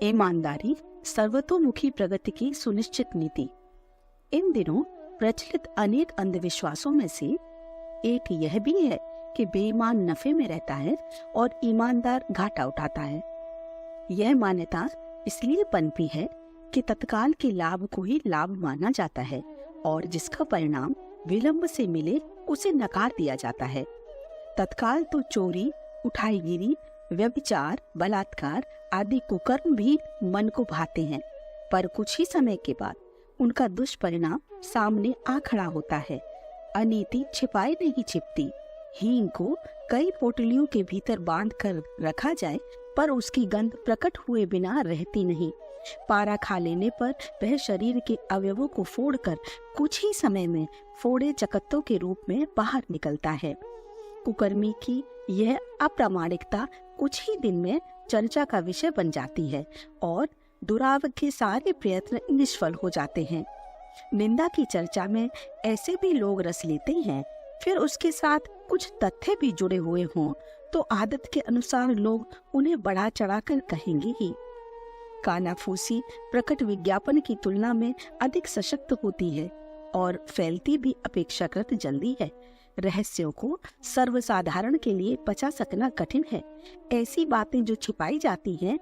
ईमानदारी सर्वतोमुखी प्रगति की सुनिश्चित नीति। इन दिनों प्रचलित अनेक अंधविश्वासों में से एक यह भी है कि बेईमान नफे में रहता है और ईमानदार घाटा उठाता है। यह मान्यता इसलिए पनपी है कि तत्काल के लाभ को ही लाभ माना जाता है और जिसका परिणाम विलंब से मिले उसे नकार दिया जाता है। तत्काल तो चोरी, उठाईगिरी, व्यभिचार, बलात्कार आदि कुकर्म भी मन को भाते हैं, पर कुछ ही समय के बाद उनका दुष्परिणाम सामने आ खड़ा होता है। अनीति छिपाए नहीं छिपती। हींग को कई पोटलियों के भीतर बांध कर रखा जाए पर उसकी गंध प्रकट हुए बिना रहती नहीं। पारा खा लेने पर वह शरीर के अवयवों को फोड़कर कुछ ही समय में फोड़े चकत्तों के रूप में बाहर निकलता है। कुकर्मी की यह अप्रामाणिकता कुछ ही दिन में चर्चा का विषय बन जाती है और दुराव के सारे प्रयत्न निष्फल हो जाते हैं। निंदा की चर्चा में ऐसे भी लोग रस लेते हैं, फिर उसके साथ कुछ तथ्य भी जुड़े हुए हों तो आदत के अनुसार लोग उन्हें बढ़ा चढ़ाकर कहेंगे ही। कानाफूसी प्रकट विज्ञापन की तुलना में अधिक सशक्त होती है और फैलती भी अपेक्षाकृत जल्दी है। रहस्यों को सर्वसाधारण के लिए पचा सकना कठिन है। ऐसी बातें जो छिपाई जाती हैं,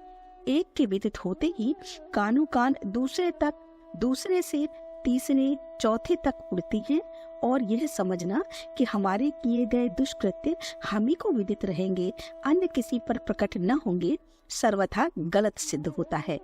एक के विदित होते ही कानों कान दूसरे से तीसरे चौथे तक उड़ती हैं और यह समझना कि हमारे किए गए दुष्कृत्य हम ही को विदित रहेंगे, अन्य किसी पर प्रकट न होंगे, सर्वथा गलत सिद्ध होता है।